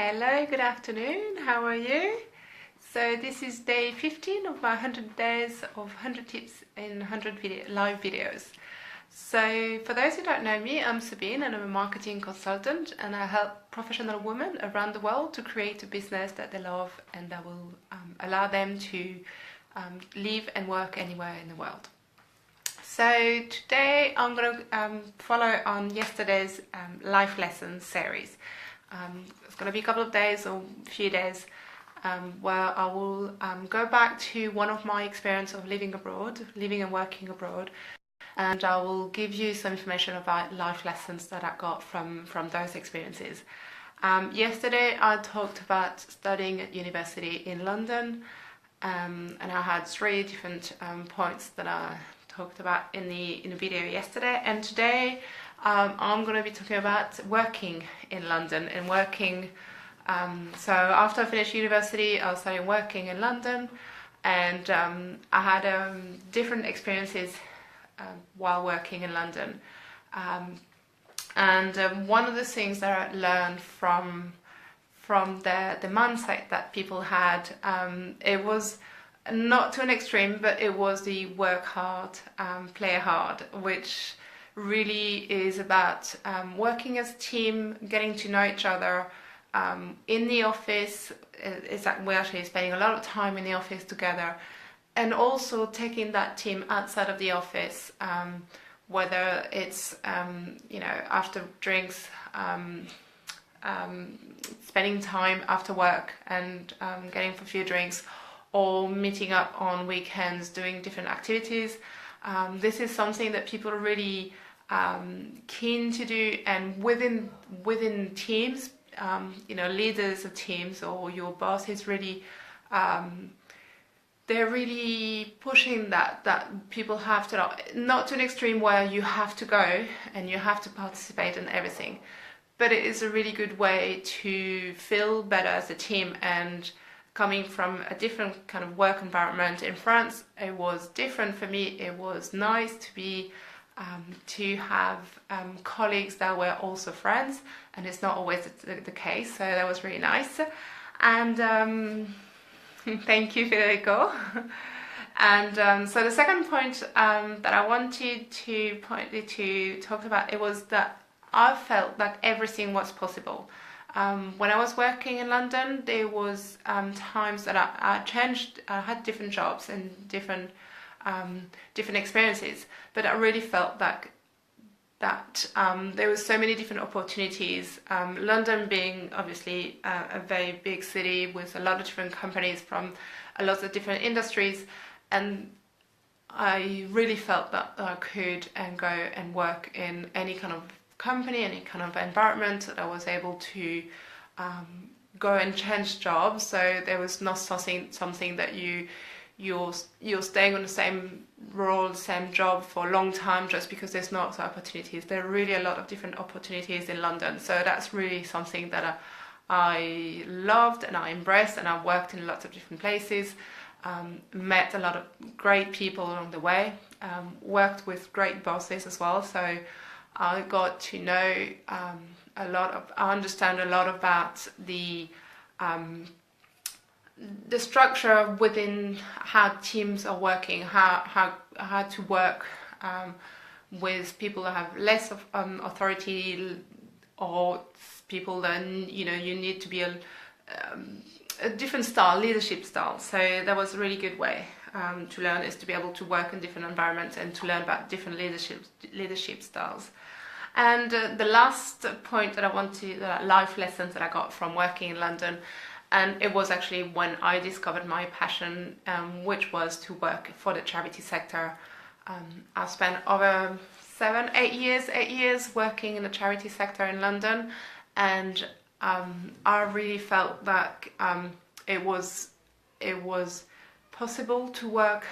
Hello, good afternoon. How are you? So this is day 15 of my 100 days of 100 tips in 100 live videos. So for those who don't know me, I'm Sabine and I'm a marketing consultant, and I help professional women around the world to create a business that they love and that will allow them to live and work anywhere in the world. So today I'm going to follow on yesterday's life lessons series. It's going to be a couple of days or a few days where I will go back to one of my experience of living and working abroad, and I will give you some information about life lessons that I got from those experiences. Yesterday I talked about studying at university in London, and I had three different points that I talked about in the video yesterday, and today I'm going to be talking about working in London and working. So after I finished university, I started working in London, and I had different experiences while working in London. And one of the things that I learned from the mindset that people had, it was not to an extreme, but it was the work hard, play hard, which really is about working as a team, getting to know each other. In the office, is that we're actually spending a lot of time in the office together, and also taking that team outside of the office, whether it's after drinks, spending time after work and getting for a few drinks, or meeting up on weekends doing different activities. This is something that people are really keen to do, and within teams, leaders of teams or your boss is really they're really pushing that people have to, not to an extreme where you have to go and you have to participate in everything, but it is a really good way to feel better as a team. And coming from a different kind of work environment in France, it was different for me. It was nice to have colleagues that were also friends, and it's not always the case, so that was really nice. And thank you, Federico. And so the second point that I wanted to talk about, it was that I felt that everything was possible. When I was working in London, there was times that I changed. I had different jobs and different experiences, but I really felt that there was so many different opportunities. London being obviously a very big city with a lot of different companies from a lot of different industries, and I really felt that I could go and work in any kind of company, any kind of environment, that I was able to go and change jobs. So there was not something that you're staying on the same role, same job for a long time just because there's not opportunities. There are really a lot of different opportunities in London, so that's really something that I loved and I embraced, and I worked in lots of different places, met a lot of great people along the way, worked with great bosses as well, so I got to know I understand a lot about the structure within how teams are working, how to work with people that have less of authority, or people that you need to be a different style, leadership style. So that was a really good way to learn, is to be able to work in different environments and to learn about different leadership styles. And the last point that I wanted, life lessons that I got from working in London, and it was actually when I discovered my passion, which was to work for the charity sector. I spent over 8 years working in the charity sector in London, and I really felt that it was possible to work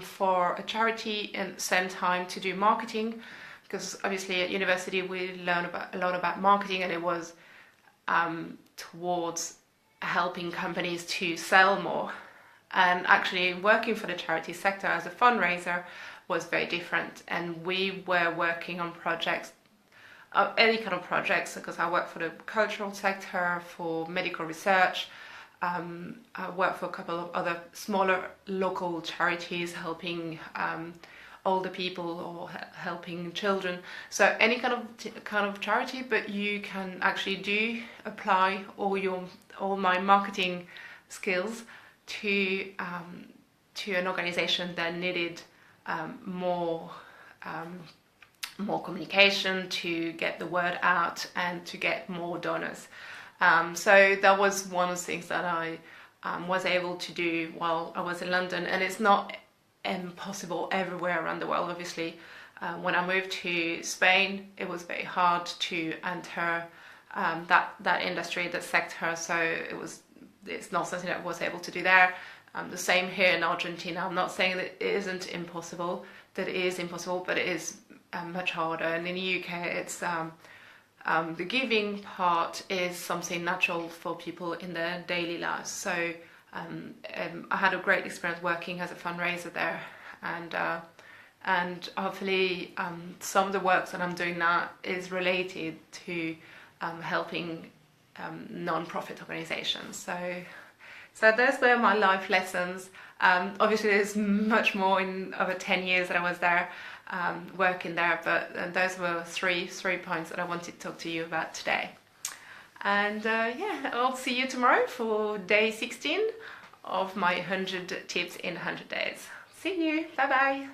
for a charity and at the same time to do marketing, because obviously at university we learn a lot about marketing, and it was towards helping companies to sell more. And actually working for the charity sector as a fundraiser was very different, and we were working on projects any kind of projects, because I work for the cultural sector, for medical research. I work for a couple of other smaller local charities helping older people or helping children. So any kind of charity, but you can actually apply all my marketing skills to an organization that needed more communication to get the word out and to get more donors. So that was one of the things that I was able to do while I was in London, and it's not impossible everywhere around the world, obviously. When I moved to Spain, it was very hard to enter that industry, that sector, so it's not something that I was able to do there. The same here in Argentina. I'm not saying that it isn't impossible, that it is impossible, but it is much harder. And in the UK, it's the giving part is something natural for people in their daily lives. So I had a great experience working as a fundraiser there, and hopefully some of the work that I'm doing now is related to helping non-profit organizations. So those were my life lessons. Obviously there's much more in over 10 years that I was there, working there, but those were three points that I wanted to talk to you about today. And yeah, I'll see you tomorrow for day 16 of my 100 tips in 100 days. See you, bye bye.